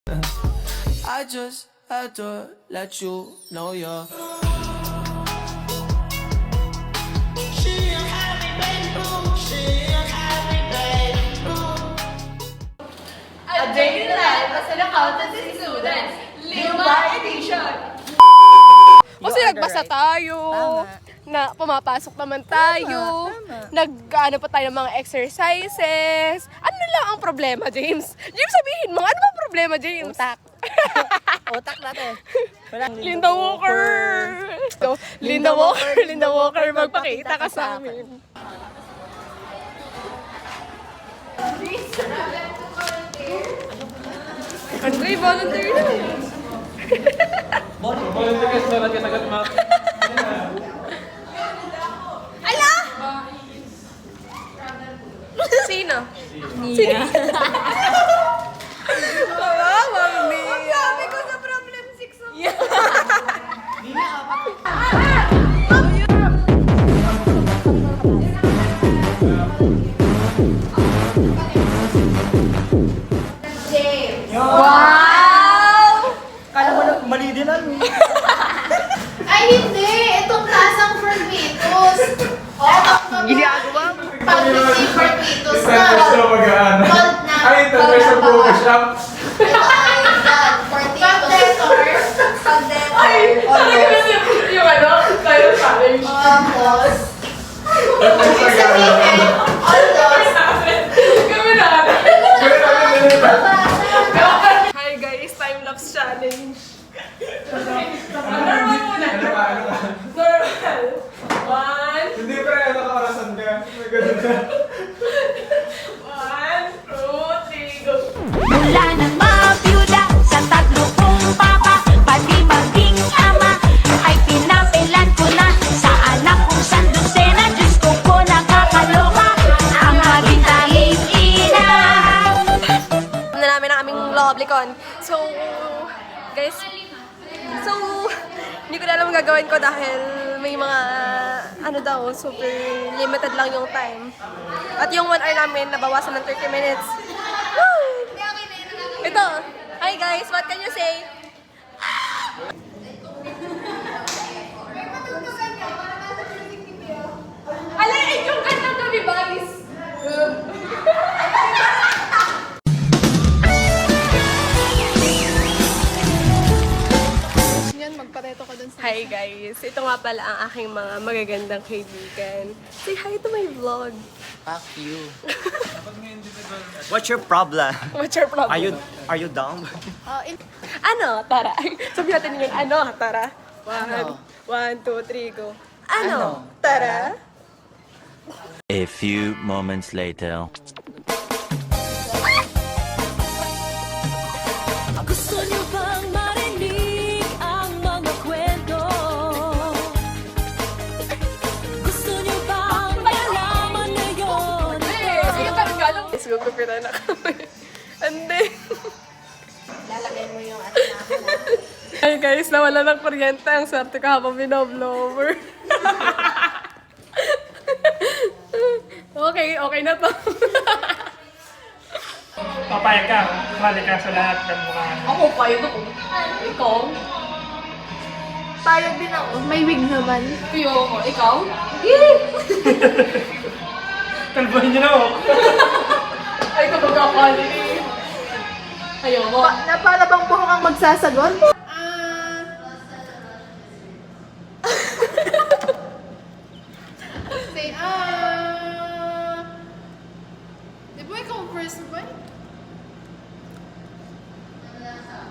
I just had to let you know you're. A day in the life as an accountancy student, Lima Edition! Kasi nagbasa tayo, na pumapasok naman tayo, nag-ano pa tayo ng mga exercises. Ano lang ang problema, James? James, sabihin mo, ano ba problema, James? Utak. Utak natin. Linda Walker! So, Linda Walker, magpakita ka sa amin. Ano kayo, volunteer na? Volunteer ka sa nagkatagat mga... Ala! Sino? Nia. Ang sabi ko sa problem 6 Wow! Kala mo na mali din lang. Ay, hindi! Itong klasang Fermitos. Ginagawa mo. Pag-receive Fermitos na. mag-ano. Cold na. Ay, ito sa push up. Ito ay Fermitos. Pag-decor. Yung ano, tayo challenge. Tapos, ibig sabihin, all those. Kami na. Hi guys, time-lapse challenge. Normal muna. Normal. 1, Hindi pa rin nakakarasan ka. May ganun ka. 1, 2, 3, go. Mula nang mabiyuda sa tatlo kong papa, pati maging ama, ay pinapilan ko na sa anak kong sandusena. Diyos ko po nakakaloka, ang mabitahing ina. Na namin ang aming Loblicon. So, guys, hindi ko na alam ang gagawin ko dahil may mga, ano daw, super limited lang yung time. At yung 1 hour namin, nabawasan ng 30 minutes. Woo! Ito, hi guys, what can you say? Alay, yung kantang kami, guys! Hi guys! Ito nga pala ang aking mga magagandang kaibigan. Say hi to my vlog. Fuck you. What's your problem? What's your problem? Are you dumb? Ano? Tara. Sabi natin yun. Ano? Tara. 1, 2, 3, go. Ano? Tara. A few moments later. Gusto niyo bang marinig ang mga kwento? Gusto niyo bang malaman na yun? Sige, parang galang. Let's go, kupitan na kami. And then... Lalagay mo yung atin na. Ay guys, nawala ng kuryente. Ang swerte ko habang binoblower. Okay na to. Papayag ka. Mali ka sa lahat ng mga... Ako, payag ako. Ikaw? Payag din ako. May wig naman. Kuyo ako. Ikaw? Kalbahin niyo na ako. Ay, ito magkakali. Ayaw mo. Na para bang buhok ang magsasagot? Say, di ba ikaw ang first boy?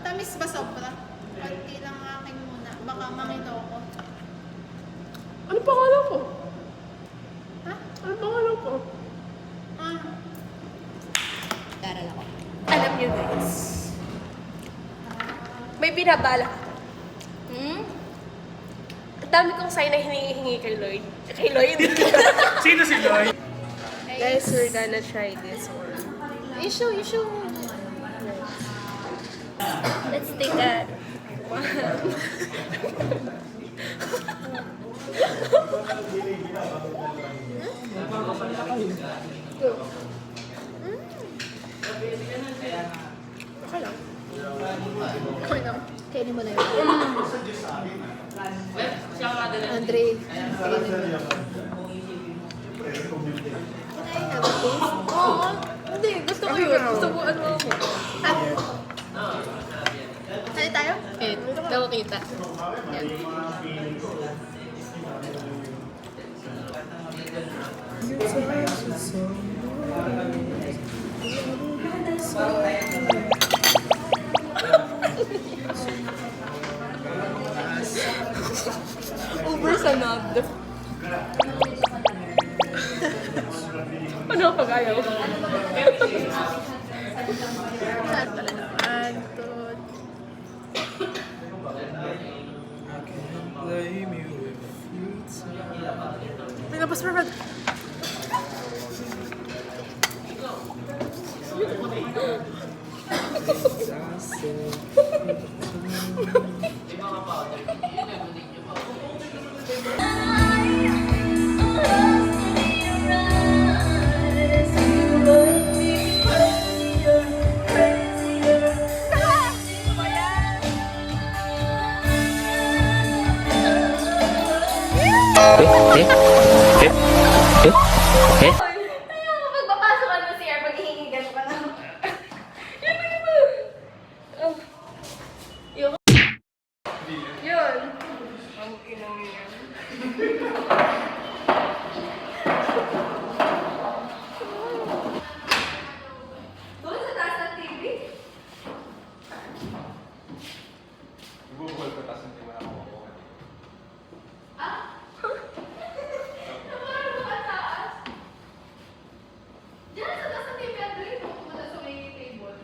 Tamis ba sobra? Konti lang akin muna. Baka mangito ko. Ano pangalan ko? Ha? Ano pangalan ko? Ah. Alam niyo guys, may binabala ako. Ang dami kong sign na hinihingi kay Lloyd. Kay Lloyd? Sino si Lloyd? Guys, we're gonna try this one. You show. Let's take a one. Okay lang. Kainin mo na yun. Andre, kainin mo. Can I have a taste? Oo. Hindi, gusto ko yun. Gusto mo ano ako. Sali tayo? Eh, daw kita. Uber sanad. Ano pag ayaw? Saan pala naman? Tot. Pinapos pa ba? Magpapasok ka ng CR, maghihingigan pa na. Yun. Ang inang yan. Doon sa taas ng TV? Diyan sa taas ng TV, Andre, pupunta sa may table.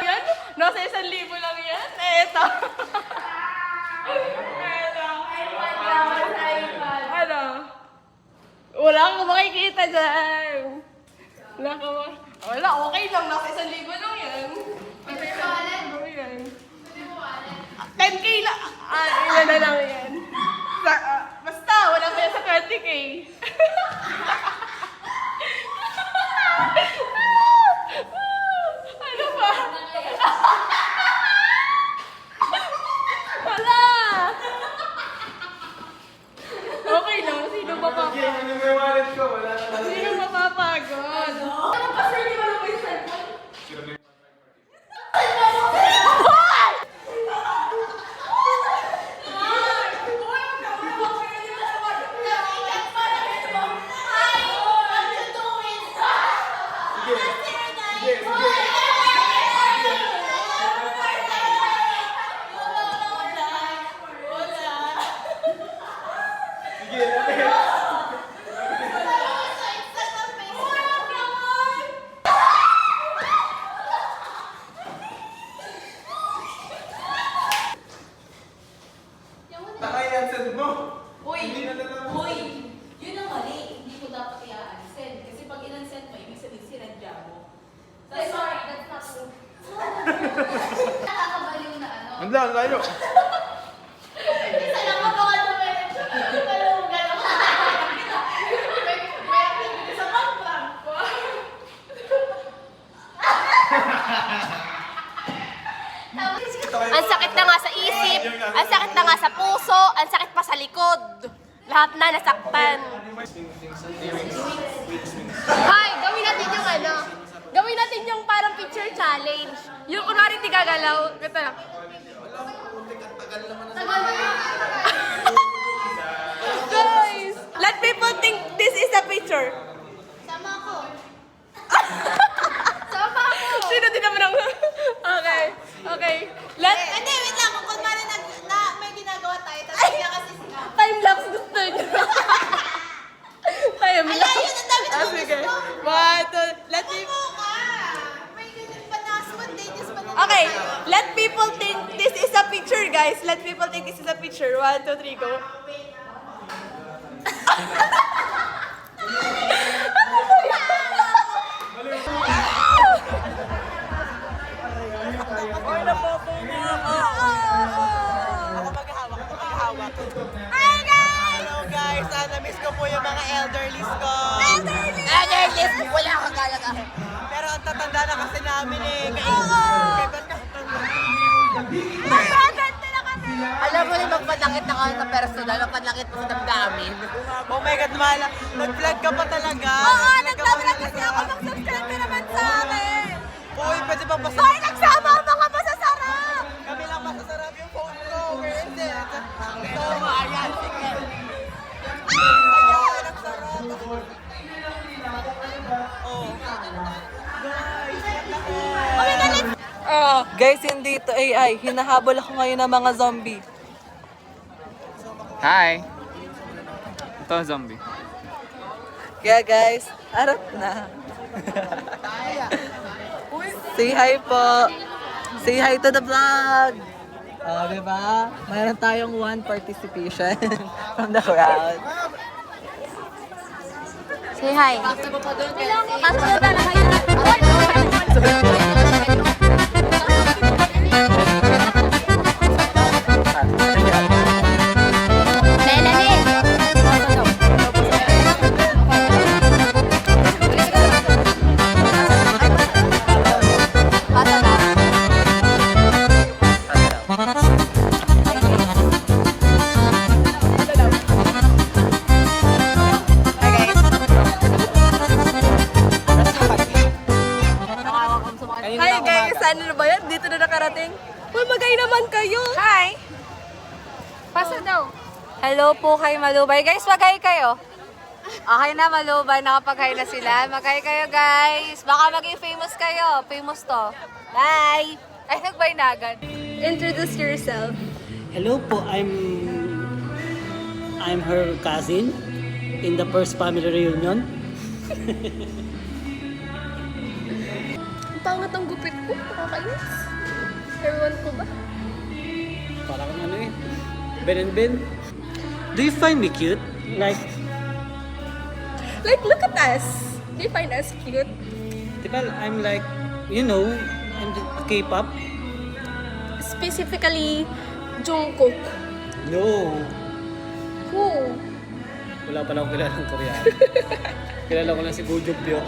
Yan? Nasa 1,000 lang yan? Eto. Eto. Ano? Wala kang makikita dyan. Wala, okay lang. Nasa 1,000 lang yan. Okay lang. Ano yan? 10K lang. Ilan na lang yan. Basta, wala pa yan sa 20K. Ano ba? Wala! Okay lang, sino mapapagod? Sino mapapagod? Ano pa, sir? Di ba lang may cellphone? Hoy! Yun ang mali. Hindi ko dapat i-unsend. Kasi pag in-unsend mo, ibig sabihin sinadya mo. Sorry, that's not true. Nakakabaliw na ano. Ang layo. Isa lang ako baka naman. Gano'n, gano'n. May sa pang-prank ko. Ang sakit na nga sa isip, ang sakit na nga sa puso, ang sakit pa sa likod. Lahat na nasaktan. Hay, gawin natin yung ano. Gawin natin yung parang picture challenge. Yung kunwari di gagalaw. Ito lang. Tagal na yun. Guys, let people think this is a picture. Sama ako. Sama ako. Sino din naman ang... Okay. Okay. Hindi, wait lang. Kung kunwari may ginagawa tayo, tapos kaya kasi sila. Time-lapse gusto niyo. Time-lapse. Ala, yun, ang dami na Sige. gusto. 1, 2, let me... Oo ka. May ganyan pa na. Spontaneous pa na. Okay. Let people think this is a picture, guys. Let people think this is a picture. 1, 2, 3, go. Hello guys! Na-miss ko po yung mga elderlies ko. Elderlies! Wala akong galaga. Pero ang tatanda na kasi namin eh. Alam mo rin magpanakit na ako sa personal, magpanakit mo sa damdamin. Oh my God, mahal. Nag-vlog ka pa talaga. Oo, nag-vlog kasi ako, mag-subscribe ka naman sa akin. Uy, pwede ba basta? Hoy, nagsama ang mga masasarap! Kami lang masasarap yung phone ko. Where is it? Ito, ayan, sige. Ayan, ang sarap. Oh. Guys, hindi ito AI. Hinahabol ako ngayon ng mga zombie. Hi. Ito ang zombie. Kaya guys, arap na. Say hi po. Say hi to the vlog. Oh, diba? Mayroon tayong one participation from the crowd. Say hi. Pasok na lang kayo. Hi guys! Ano na ba yan? Dito na nakarating? Uy, magay naman kayo! Hi! Pasa daw. Hello po kay Malubay. Guys, mag-hi kayo. Okay na, Malubay. Nakapag-hi na sila. Mag-hi kayo, guys. Baka maging famous kayo. Famous to. Bye! Ay, nag-bye na agad. Introduce yourself. Hello po, I'm her cousin in the first family reunion. Ang pangat ang gupit ko. Nakakainis. Ewan ko ba? Parang ano eh, Ben and Ben. Do you find me cute? Like, Look at us. Do you find us cute? diba, I'm like, you know, I'm the K-pop. Specifically, Jungkook. No, Who? wala pa lang kilalang Koreano. Kilala ko lang si Go Jubyo.